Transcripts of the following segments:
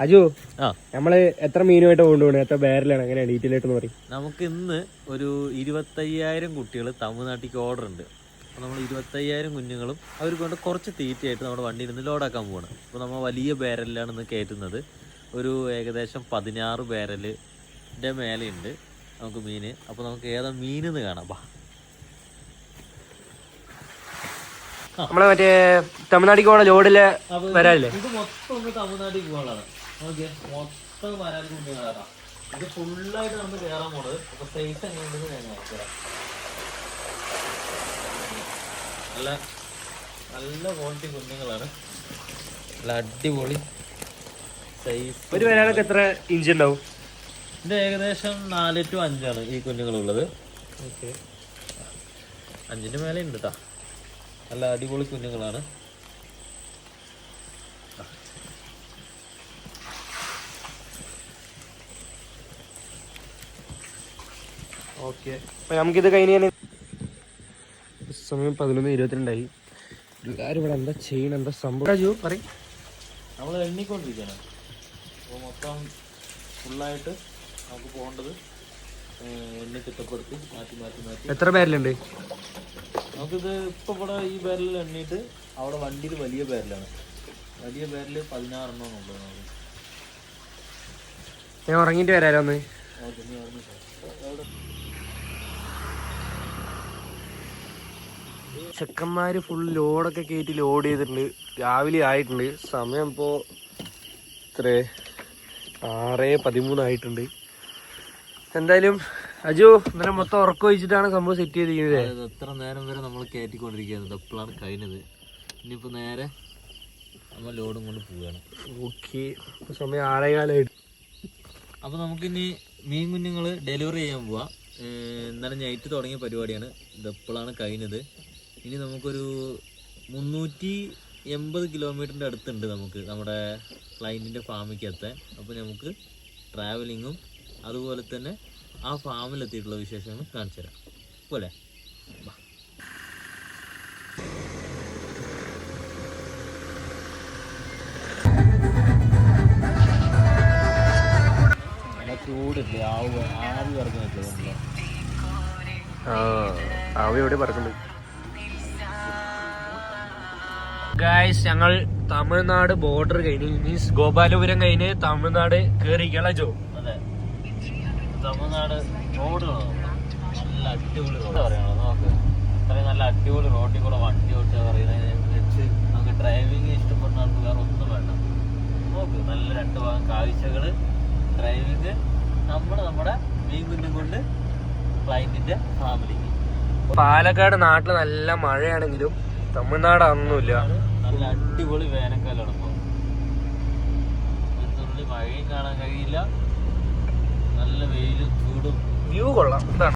അജു, നമ്മള് എത്ര മീനുമായിട്ട് കൊണ്ടുപോകണം? എത്ര ബാരലാണ്? എങ്ങനെയാണ് ഡീറ്റെയിൽ ആയിട്ട് പറയും. നമുക്ക് ഇന്ന് ഒരു 25,000 കുട്ടികൾ തമിഴ്നാട്ടിലേക്ക് ഓർഡർ ഉണ്ട്. അപ്പോൾ നമ്മൾ 25,000 കുഞ്ഞുങ്ങളും അവർക്ക് കൊണ്ട് കുറച്ച് തീറ്റയായിട്ട് നമ്മുടെ വണ്ടിയിൽ നിന്ന് ലോഡാക്കാൻ പോവാണ്. അപ്പോൾ നമ്മൾ വലിയ ബാരലിലാണ് ഇന്ന് കയറ്റുന്നത്. ഒരു ഏകദേശം 16 ബാരലിൻ്റെ മേലെയുണ്ട് നമുക്ക് മീൻ. അപ്പോൾ നമുക്ക് ഏതാ മീനെന്ന് കാണാം. നമ്മളെ മറ്റേ തമിഴ്നാട്ടിലേക്ക് പോകണ ലോഡില് വരാല്ലേ? ഇത് മൊത്തം ഒന്ന് തമിഴ്നാട്ടിലേക്ക് പോകാനുള്ളതാണ്. ഓക്കെ, മൊത്തം വരാൻ കുഞ്ഞുങ്ങളാണ്. ഇത് ഫുള്ളായിട്ട് നമ്മൾ കയറാൻ പോണത്. അപ്പോൾ സൈസ് എങ്ങനെയുണ്ടെന്ന് ഞാൻ കാണിച്ചുതരാം. നല്ല നല്ല ക്വാളിറ്റി കുഞ്ഞുങ്ങളാണ്. നല്ല അടിപൊളി സൈസ്. ഒരു വരാനൊക്കെ എത്ര ഇഞ്ച് ഉണ്ടാവും? ഇത് ഏകദേശം 4 to 5 ഈ കുഞ്ഞുങ്ങളുള്ളത്. ഓക്കെ, 5-ന്റെ മേലെ ഉണ്ട് കേട്ടോ. നല്ല അടിപൊളി കുഞ്ഞുങ്ങളാണ്. ഓക്കെ, അപ്പൊ നമുക്കിത് കഴിഞ്ഞ സമയം 11:22 എല്ലാവരും ഇവിടെ എന്താ ചെയ്യണം, എന്താ സംഭവം? രാജു പറയും. നമ്മൾ എണ്ണിക്കൊണ്ടിരിക്കുകയാണ്. അപ്പോൾ മൊത്തം ഫുള്ളായിട്ട് നമുക്ക് പോകേണ്ടത് എണ്ണി തിട്ടപ്പെടുത്തി മാറ്റി മാറ്റി മാറ്റി. എത്ര ബാരലുണ്ട് നമുക്കിത്? ഇപ്പോൾ ഇവിടെ ഈ ബാരലിൽ എണ്ണിയിട്ട് അവിടെ വണ്ടിയിൽ വലിയ ബാരലാണ്. വലിയ ബാരൽ 16 എണ്ണമുള്ളത്. ഞാൻ ഉറങ്ങിയിട്ട് വരാലോ ഒന്ന്. ചെക്കന്മാര് ഫുൾ ലോഡൊക്കെ കയറ്റി ലോഡ് ചെയ്തിട്ടുണ്ട്. രാവിലെ ആയിട്ടുണ്ട്. സമയം ഇപ്പോൾ എത്ര 6:13 ആയിട്ടുണ്ട്. എന്തായാലും അജു ഇന്നലെ മൊത്തം ഉറക്കം വെച്ചിട്ടാണ് സംഭവം സെറ്റ് ചെയ്തിരിക്കുന്നത്. എത്ര നേരം വരെ നമ്മൾ കയറ്റിക്കൊണ്ടിരിക്കുന്നത്. എപ്പോഴാണ് കഴിഞ്ഞത്. ഇനിയിപ്പോൾ നേരെ നമ്മൾ ലോഡും കൊണ്ട് പോവുകയാണ്. ഓക്കെ, ഇപ്പോൾ സമയം 6:15. അപ്പോൾ നമുക്കിനി മീൻ കുഞ്ഞുങ്ങൾ ഡെലിവറി ചെയ്യാൻ പോവാം. ഇന്നലെ നൈറ്റ് തുടങ്ങിയ പരിപാടിയാണ്. ഇതെപ്പോഴാണ് കഴിഞ്ഞത്. ഇനി നമുക്കൊരു 380 കിലോമീറ്ററിൻ്റെ അടുത്തുണ്ട് നമുക്ക് നമ്മുടെ ക്ലൈൻറ്റിൻ്റെ ഫാമിലേക്ക് എത്താൻ. അപ്പോൾ നമുക്ക് ട്രാവലിങ്ങും അതുപോലെ തന്നെ ആ ഫാമിലെത്തിയിട്ടുള്ള വിശേഷങ്ങൾ കാണിച്ചു തരാം പോലെ. ചൂടില്ലേ, ആവി പറക്കുന്നില്ല. ആവി എവിടെ പറക്കുന്നത്? ഗായ്സ്, ഞങ്ങൾ തമിഴ്നാട് ബോർഡർ കഴിഞ്ഞ് മീൻസ് ഗോപാലപുരം കഴിഞ്ഞ് തമിഴ്നാട് കയറിക്കല ജോ. അതെ, തമിഴ്നാട് റോഡ് നല്ല അടിപൊളി റോഡ് പറയണോ നോക്ക്. അത്രയും നല്ല അടിപൊളി റോഡിൽ കൂടെ വണ്ടി ഓട്ടുക പറയുന്നത് വെച്ച് നമുക്ക് ഡ്രൈവിങ് ഇഷ്ടപ്പെടുന്ന ആൾക്ക് വേറെ ഒന്നും വേണ്ട. നോക്ക്, നല്ല 2 ഭാഗം കാഴ്ചകൾ, ഡ്രൈവിങ്, നമ്മുടെ മീൻ കുഞ്ഞും കൊണ്ട് ക്ലൈന്റിന്റെ ഫാമിലിക്ക്. പാലക്കാട് നാട്ടിൽ നല്ല മഴയാണെങ്കിലും തമിഴ്നാട് അതൊന്നുമില്ല. നല്ല അടിപൊളി വേനൽക്കാലാണ്. ഇപ്പോൾ എന്തുള്ളി മഴയും കാണാൻ കഴിയില്ല. നല്ല വെയിലും ചൂടും. വ്യൂ കൊള്ളാം. എന്താണ്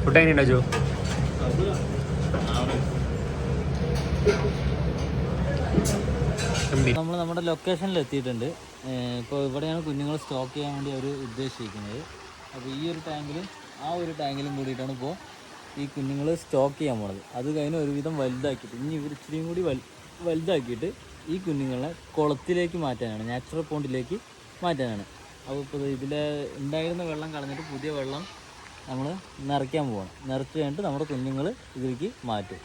ഫുഡ് എങ്ങനെയുണ്ടോ ജോ? നമ്മൾ നമ്മുടെ ലൊക്കേഷനിൽ എത്തിയിട്ടുണ്ട്. ഇപ്പോൾ ഇവിടെയാണ് കുഞ്ഞുങ്ങൾ സ്റ്റോക്ക് ചെയ്യാൻ വേണ്ടി അവർ ഉദ്ദേശിക്കുന്നത്. അപ്പോൾ ഈ ഒരു ടാങ്കിലും ആ ഒരു ടാങ്കിലും കൂടിയിട്ടാണ് ഇപ്പോൾ ഈ കുഞ്ഞുങ്ങൾ സ്റ്റോക്ക് ചെയ്യാൻ പോണത്. അത് കഴിഞ്ഞ് ഒരുവിധം വലുതാക്കിയിട്ട് ഇനി ഇവർ ഇച്ചിരിയും കൂടി വലുതാക്കിയിട്ട് ഈ കുഞ്ഞുങ്ങളെ കുളത്തിലേക്ക് മാറ്റാനാണ്, നാച്ചുറൽ പോണ്ടിലേക്ക് മാറ്റാനാണ്. അപ്പോൾ ഇപ്പോൾ ഇതിൽ ഉണ്ടായിരുന്ന വെള്ളം കളഞ്ഞിട്ട് പുതിയ വെള്ളം നമ്മൾ നിറയ്ക്കാൻ പോവാണ്. നിറച്ച് കഴിഞ്ഞിട്ട് നമ്മുടെ കുഞ്ഞുങ്ങൾ ഇതിലേക്ക് മാറ്റും.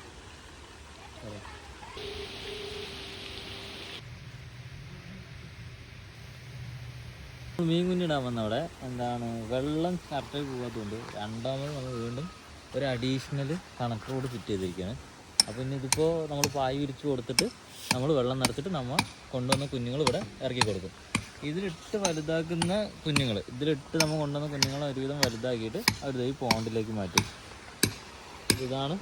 മീൻ കുഞ്ഞിടാൻ വന്നവിടെ എന്താണ് വെള്ളം കറക്റ്റായി പോകാത്തതുകൊണ്ട് രണ്ടാമത് നമ്മൾ വീണ്ടും ഒരു അഡീഷണൽ കണക്ടറോട് ഫിറ്റ് ചെയ്തിരിക്കുകയാണ്. അപ്പോൾ ഇനി ഇതിപ്പോൾ നമ്മൾ പായ് വിരിച്ച് കൊടുത്തിട്ട് നമ്മൾ വെള്ളം നിറച്ചിട്ട് നമ്മൾ കൊണ്ടുവന്ന കുഞ്ഞുങ്ങൾ ഇവിടെ ഇറക്കി കൊടുക്കും. ഇതിലിട്ട് വലുതാക്കുന്ന കുഞ്ഞുങ്ങൾ, ഇതിലിട്ട് നമ്മൾ കൊണ്ടുവന്ന കുഞ്ഞുങ്ങളെ ഒരുവിധം വലുതാക്കിയിട്ട് അവർ ഈ പോണ്ടിലേക്ക് മാറ്റും. ഇതാണ്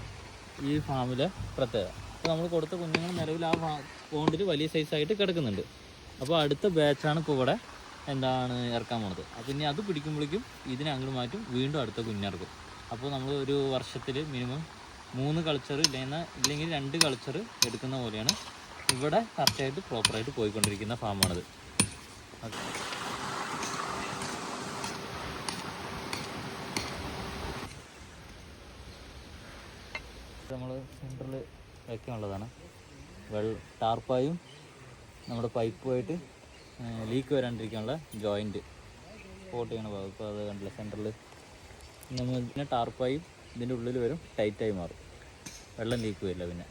ഈ ഫാമിലെ പ്രത്യേകത. അപ്പോൾ നമ്മൾ കൊടുത്ത കുഞ്ഞുങ്ങൾ നിലവിൽ ആ പോണ്ടിൽ വലിയ സൈസായിട്ട് കിടക്കുന്നുണ്ട്. അപ്പോൾ അടുത്ത ബാച്ചാണ് ഇപ്പോൾ ഇവിടെ ഇറക്കാൻ പോണത്. അപ്പോൾ ഇനി അത് പിടിക്കുമ്പോഴേക്കും ഇതിനെ അങ്ങോട്ട് മാറ്റും, വീണ്ടും അടുത്ത കുഞ്ഞിറക്കും. അപ്പോൾ നമ്മൾ ഒരു വർഷത്തിൽ മിനിമം 3 കൾച്ചർ ഇല്ലെങ്കിൽ 2 കൾച്ചർ എടുക്കുന്ന പോലെയാണ് ഇവിടെ കറക്റ്റായിട്ട് പ്രോപ്പറായിട്ട് പോയിക്കൊണ്ടിരിക്കുന്ന ഫാമാണിത്. നമ്മൾ സെൻറ്ററിൽ വയ്ക്കാനുള്ളതാണ്. ടാർപ്പായും നമ്മുടെ പൈപ്പുമായിട്ട് ലീക്ക് വരാണ്ടിരിക്കാനുള്ള ജോയിൻറ്റ് സ്പോട്ട് ചെയ്യണ ഭാഗം. ഇപ്പോൾ അത് കണ്ടില്ല, സെൻറ്ററിൽ നമ്മൾ പിന്നെ ടാർപ്പായും ഇതിൻ്റെ ഉള്ളിൽ വരും, ടൈറ്റായി മാറും, വെള്ളം ലീക്ക് വരില്ല. പിന്നെ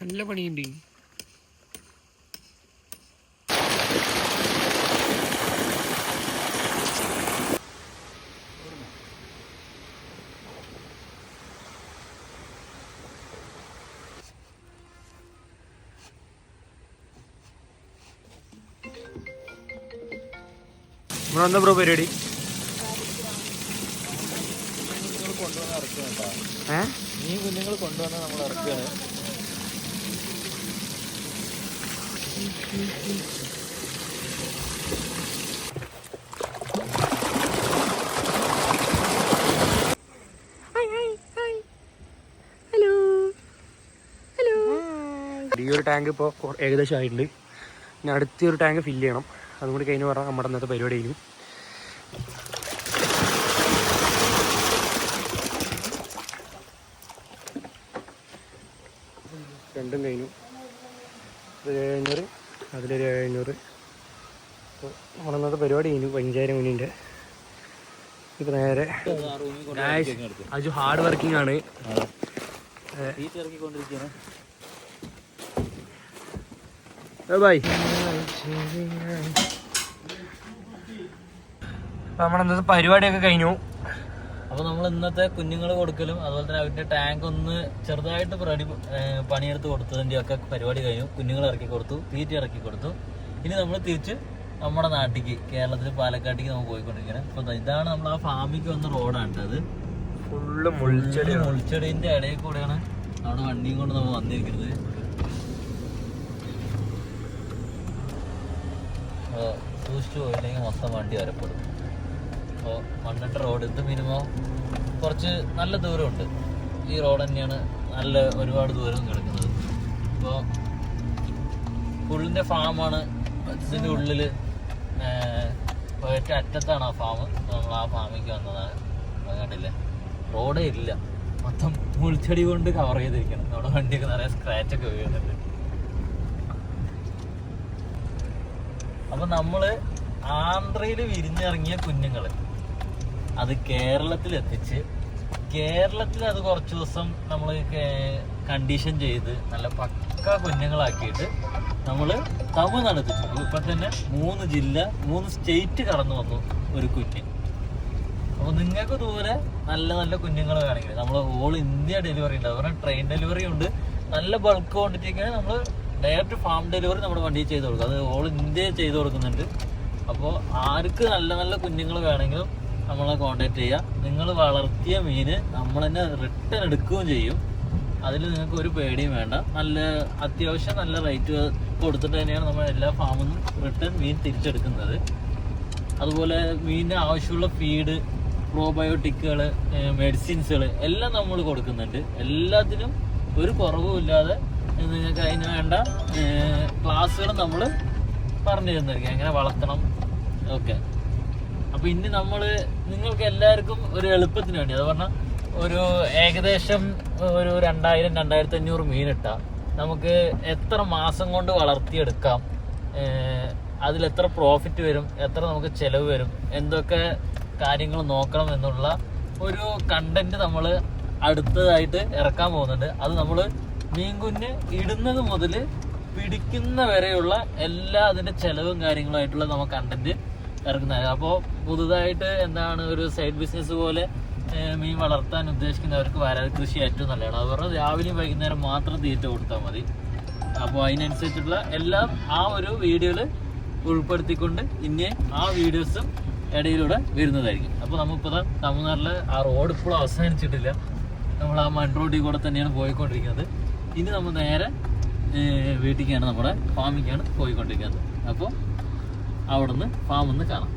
നല്ല പണിയുണ്ട്. എന്താ ബ്രോ പരിപാടി? കൊണ്ടുവന്ന് ഇറക്കുകയാണ്. ഈ കുഞ്ഞുങ്ങൾ കൊണ്ടുവന്ന് നമ്മൾ ഇറക്കുകയാണ്. ഈ ഒരു ടാങ്ക് ഇപ്പോൾ ഏകദേശം ആയിട്ടുണ്ട്. ഇനി അടുത്തൊരു ടാങ്ക് ഫില്ല് ചെയ്യണം. അതും കൂടി കഴിഞ്ഞ് പറഞ്ഞാൽ നമ്മുടെ ഇന്നത്തെ പരിപാടി കഴിഞ്ഞു. രണ്ടും കഴിഞ്ഞു. 700, അതിലൊരു 700. അപ്പോൾ നമ്മളിന്നത്തെ പരിപാടി കഴിഞ്ഞു. 5000 മുന്നിൻ്റെ ഇപ്പം നേരെ അജു ഹാർഡ് വർക്കിംഗ് ആണ്. ബൈ. നമ്മളെന്നത്തെ പരിപാടിയൊക്കെ കഴിഞ്ഞു. അപ്പോൾ നമ്മൾ ഇന്നത്തെ കുഞ്ഞുങ്ങൾ കൊടുക്കലും അതുപോലെ തന്നെ അവരുടെ ടാങ്ക് ഒന്ന് ചെറുതായിട്ട് പണിയെടുത്ത് കൊടുത്തതിൻ്റെ ഒക്കെ പരിപാടി കഴിഞ്ഞു. കുഞ്ഞുങ്ങൾ ഇറക്കി കൊടുത്തു, തീറ്റ ഇറക്കി കൊടുത്തു. ഇനി നമ്മൾ തിരിച്ച് നമ്മുടെ നാട്ടിലേക്ക്, കേരളത്തിൽ പാലക്കാട്ടേക്ക് നമ്മൾ പോയിക്കൊണ്ടിരിക്കുന്നത്. അപ്പോൾ ഇതാണ് നമ്മൾ ആ ഫാമിലേക്ക് വന്ന റോഡാണ്. അത് ഫുള്ള് മുൾച്ചെടീൻ്റെ ഇടയിൽ കൂടെയാണ് നമ്മുടെ വണ്ടിയും കൊണ്ട് നമ്മൾ വന്നിരിക്കുന്നത്. സൂക്ഷിച്ചു പോയില്ലെങ്കിൽ മൊത്തം വണ്ടി വരപ്പെടും. അപ്പോൾ മണ്ണിട്ട റോഡ്, ഇത് മിനിമം കുറച്ച് നല്ല ദൂരമുണ്ട്. ഈ റോഡ് തന്നെയാണ് ഒരുപാട് ദൂരം കിടക്കുന്നത്. അപ്പോൾ പുള്ളിൻ്റെ ഫാമാണ്. ഇതിൻ്റെ ഉള്ളിൽ ഏറ്റവും അറ്റത്താണ് ആ ഫാം. നമ്മൾ ആ ഫാമിലേക്ക് വന്നതാണ്. അത് കണ്ടില്ലേ, റോഡേ ഇല്ല, മൊത്തം മുൾച്ചെടി കൊണ്ട് കവർ ചെയ്തിരിക്കണം. നമ്മുടെ വണ്ടിയൊക്കെ നിറയെ സ്ക്രാച്ചൊക്കെ വീഴുന്നുണ്ട്. അപ്പം നമ്മൾ ആന്ധ്രയിൽ വിരിഞ്ഞിറങ്ങിയ കുഞ്ഞുങ്ങൾ അത് കേരളത്തിലെത്തിച്ച്, കേരളത്തിൽ അത് കുറച്ച് ദിവസം നമ്മൾ കണ്ടീഷൻ ചെയ്ത് നല്ല പക്ക കുഞ്ഞുങ്ങളാക്കിയിട്ട് നമ്മൾ തമിഴ്നാട് എത്തിച്ചു. ഇപ്പം തന്നെ 3 ജില്ല 3 സ്റ്റേറ്റ് കടന്നു വന്നു ഒരു കുഞ്ഞ്. അപ്പോൾ നിങ്ങൾക്ക് ദൂരെ നല്ല നല്ല കുഞ്ഞുങ്ങൾ വേണമെങ്കിൽ നമ്മൾ ഓൾ ഇന്ത്യ ഡെലിവറി ഉണ്ട്. അതുപോലെ ട്രെയിൻ ഡെലിവറി ഉണ്ട്. നല്ല ബൾക്ക് ക്വാണ്ടിറ്റിക്കാണ് നമ്മൾ ഡയറക്റ്റ് ഫാം ഡെലിവറി നമ്മുടെ വണ്ടിയിൽ ചെയ്ത് കൊടുക്കും. അത് ഓൾ ഇന്ത്യ ചെയ്ത് കൊടുക്കുന്നുണ്ട്. അപ്പോൾ ആർക്ക് നല്ല നല്ല കുഞ്ഞുങ്ങൾ വേണമെങ്കിലും നമ്മളെ കോൺടാക്ട് ചെയ്യുക. നിങ്ങൾ വളർത്തിയ മീന് നമ്മൾ തന്നെ റിട്ടേൺ എടുക്കുകയും ചെയ്യും. അതിൽ നിങ്ങൾക്ക് ഒരു പേടിയും വേണ്ട. അത്യാവശ്യം നല്ല റേറ്റ് കൊടുത്തിട്ട് തന്നെയാണ് നമ്മൾ എല്ലാ ഫാമിൽ നിന്നും റിട്ടേൺ മീൻ തിരിച്ചെടുക്കുന്നത്. അതുപോലെ മീനിന് ആവശ്യമുള്ള ഫീഡ്, പ്രോബയോട്ടിക്കുകൾ, മെഡിസിൻസുകൾ എല്ലാം നമ്മൾ കൊടുക്കുന്നുണ്ട്. എല്ലാത്തിനും ഒരു കുറവുമില്ലാതെ നിങ്ങൾക്ക് അതിന് വേണ്ട ക്ലാസ്സുകൾ നമ്മൾ പറഞ്ഞു തന്നിരിക്കുക, എങ്ങനെ വളർത്തണം ഓക്കെ. അപ്പോൾ ഇനി നിങ്ങൾക്ക് എല്ലാവർക്കും ഒരു എളുപ്പത്തിന് വേണ്ടി, അത് പറഞ്ഞാൽ ഒരു ഏകദേശം ഒരു 2000-2500 മീനിട്ടാൽ നമുക്ക് എത്ര മാസം കൊണ്ട് വളർത്തിയെടുക്കാം, അതിലെത്ര പ്രോഫിറ്റ് വരും, എത്ര നമുക്ക് ചിലവ് വരും, എന്തൊക്കെ കാര്യങ്ങൾ നോക്കണം എന്നുള്ള ഒരു കണ്ടന്റ് നമ്മൾ അടുത്തതായിട്ട് ഇറക്കാൻ പോകുന്നുണ്ട്. അത് നമ്മൾ മീൻകുഞ്ഞ് ഇടുന്നത് മുതൽ പിടിക്കുന്ന വരെയുള്ള എല്ലാ അതിൻ്റെ ചിലവും കാര്യങ്ങളുമായിട്ടുള്ള നമുക്ക് കണ്ടന്റ് ഇറക്കുന്നത്. അപ്പോൾ പുതുതായിട്ട് ഒരു സൈഡ് ബിസിനസ് പോലെ മീൻ വളർത്താൻ ഉദ്ദേശിക്കുന്നവർക്ക് വരാൽ കൃഷി ഏറ്റവും നല്ലതാണ്. അത് പറഞ്ഞാൽ രാവിലെയും വൈകുന്നേരം മാത്രം തീറ്റ കൊടുത്താൽ മതി. അപ്പോൾ അതിനനുസരിച്ചിട്ടുള്ള എല്ലാം ആ ഒരു വീഡിയോയിൽ ഉൾപ്പെടുത്തിക്കൊണ്ട് ഇനി ആ വീഡിയോസും ഇടയിലൂടെ വരുന്നതായിരിക്കും. അപ്പോൾ നമ്മളിപ്പോൾ തമിഴ്നാട്ടിലെ ആ റോഡ് ഇപ്പോഴും അവസാനിച്ചിട്ടില്ല. നമ്മൾ ആ മൺ റോഡിൽ കൂടെ തന്നെയാണ് പോയിക്കൊണ്ടിരിക്കുന്നത്. ഇനി നമ്മൾ നേരെ വീട്ടിലേക്കാണ്, നമ്മുടെ ഫാമിലേക്കാണ് പോയിക്കൊണ്ടിരിക്കുന്നത്. അപ്പോൾ അവിടെ നിന്ന് ഫാമിൽ നിന്ന് കാണാം.